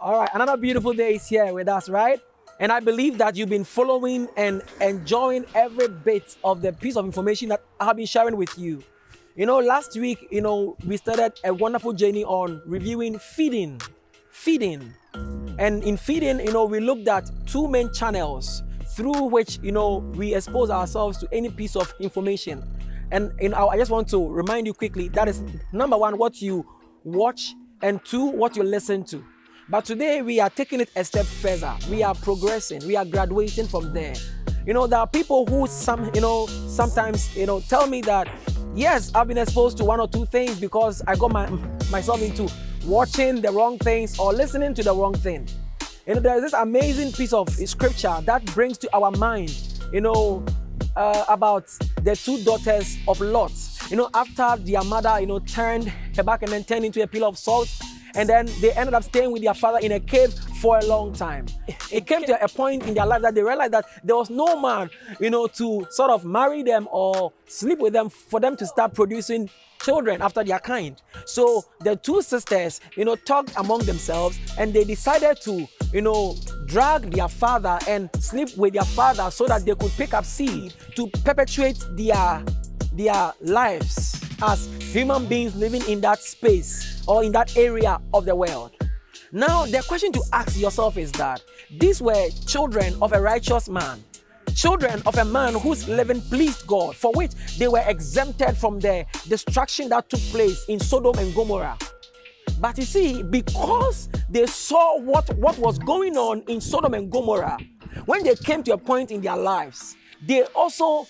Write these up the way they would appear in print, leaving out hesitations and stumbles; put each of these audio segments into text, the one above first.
All right, another beautiful day is here with us, right? And I believe that you've been following and enjoying every bit of the piece of information that I have been sharing with you. Last week, we started a wonderful journey on reviewing feeding. And in feeding, we looked at two main channels through which, we expose ourselves to any piece of information. And I just want to remind you quickly, that is number one, what you watch, and two, what you listen to. But today we are taking it a step further. We are progressing. We are graduating from there. There are people who sometimes tell me that, yes, I've been exposed to one or two things because I got myself into watching the wrong things or listening to the wrong thing. There's this amazing piece of scripture that brings to our mind, about the two daughters of Lot. After their mother, turned her back and then turned into a pillar of salt, and then they ended up staying with their father in a cave for a long time. It came to a point in their life that they realized that there was no man, to sort of marry them or sleep with them for them to start producing children after their kind. So the two sisters, talked among themselves, and they decided to, drag their father and sleep with their father so that they could pick up seed to perpetuate their lives as human beings living in that space or in that area of the world. Now, the question to ask yourself is that these were children of a righteous man, children of a man whose living pleased God, for which they were exempted from the destruction that took place in Sodom and Gomorrah. But you see, because they saw what was going on in Sodom and Gomorrah, when they came to a point in their lives, they also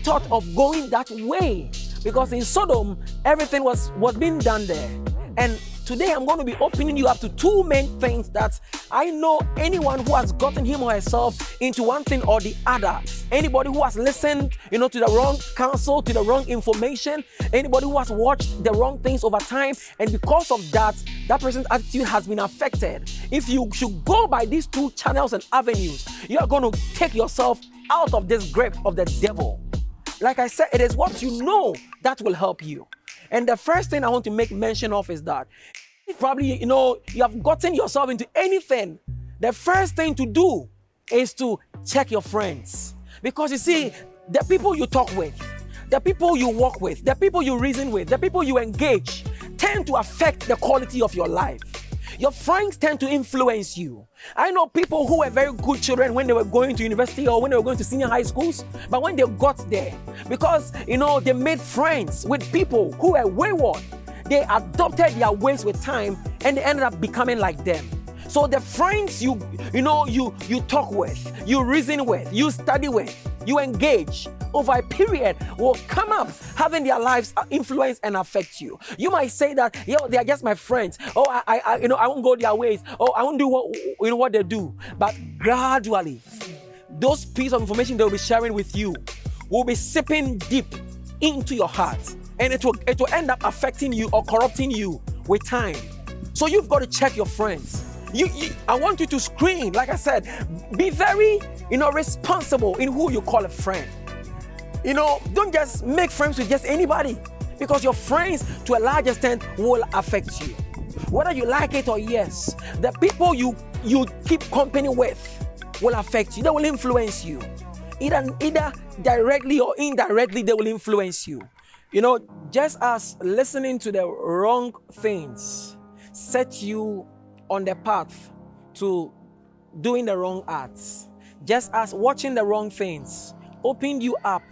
thought of going that way. Because in Sodom, everything was being done there. And today I'm going to be opening you up to two main things that I know anyone who has gotten him or herself into one thing or the other, anybody who has listened, to the wrong counsel, to the wrong information, anybody who has watched the wrong things over time, and because of that person's attitude has been affected. If you should go by these two channels and avenues, you are going to take yourself out of this grip of the devil. Like I said, it is what you know that will help you. And the first thing I want to make mention of is that probably, you have gotten yourself into anything. The first thing to do is to check your friends. Because you see, the people you talk with, the people you walk with, the people you reason with, the people you engage tend to affect the quality of your life. Your friends tend to influence you. I know people who were very good children when they were going to university or when they were going to senior high schools, but when they got there, because, they made friends with people who were wayward, they adopted their ways with time and they ended up becoming like them. So the friends you talk with, you reason with, you study with, you engage over a period will come up having their lives influence and affect you. You might say that, they are just my friends. Oh, I won't go their ways. Oh, I won't do what they do. But gradually, those pieces of information they will be sharing with you will be sipping deep into your heart, and it will end up affecting you or corrupting you with time. So you've got to check your friends. I want you to screen, like I said, be very, responsible in who you call a friend. Don't just make friends with just anybody, because your friends, to a large extent, will affect you. Whether you like it or yes, the people you keep company with will affect you. They will influence you. Either directly or indirectly, they will influence you. Just as listening to the wrong things set you on the path to doing the wrong acts, just as watching the wrong things opened you up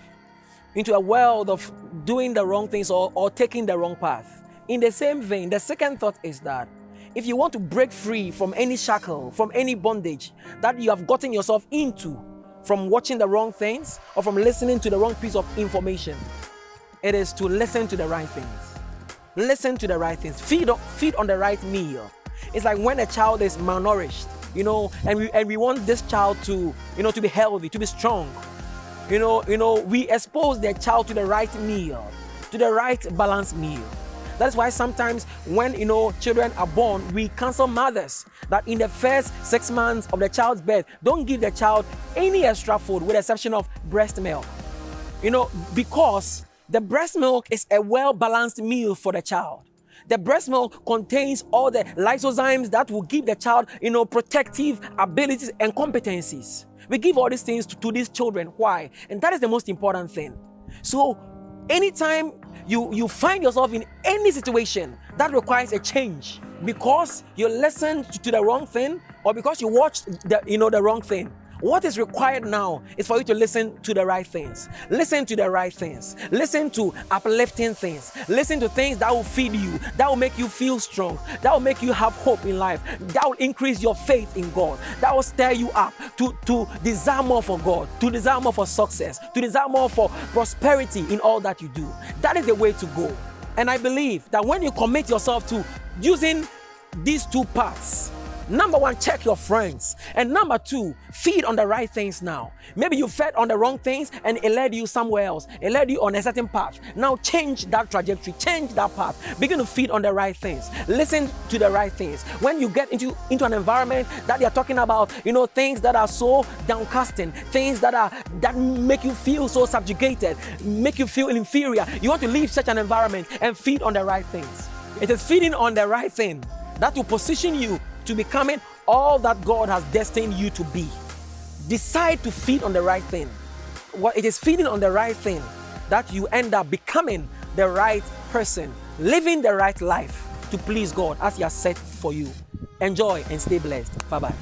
into a world of doing the wrong things or taking the wrong path. In the same vein, the second thought is that if you want to break free from any shackle, from any bondage that you have gotten yourself into from watching the wrong things or from listening to the wrong piece of information, it is to listen to the right things. Listen to the right things. Feed on the right meal. It's like when a child is malnourished, and we want this child to be healthy, to be strong. We expose the child to the right meal, to the right balanced meal. That's why sometimes when, children are born, we counsel mothers that in the first 6 months of the child's birth, don't give the child any extra food with the exception of breast milk. Because the breast milk is a well-balanced meal for the child. The breast milk contains all the lysozymes that will give the child, protective abilities and competencies. We give all these things to these children. Why? And that is the most important thing. So anytime you find yourself in any situation that requires a change because you listened to the wrong thing or because you watched the wrong thing, what is required now is for you to listen to the right things. Listen to the right things. Listen to uplifting things. Listen to things that will feed you, that will make you feel strong, that will make you have hope in life, that will increase your faith in God, that will stir you up to desire more for God, to desire more for success, to desire more for prosperity in all that you do. That is the way to go. And I believe that when you commit yourself to using these two paths, number one, check your friends. And number two, feed on the right things now. Maybe you fed on the wrong things and it led you somewhere else. It led you on a certain path. Now change that trajectory, change that path. Begin to feed on the right things. Listen to the right things. When you get into an environment that they're talking about, things that are so downcasting, things that make you feel so subjugated, make you feel inferior, you want to leave such an environment and feed on the right things. It is feeding on the right thing that will position you to becoming all that God has destined you to be. Decide to feed on the right thing. It is feeding on the right thing that you end up becoming the right person, living the right life to please God as He has set for you. Enjoy and stay blessed. Bye-bye.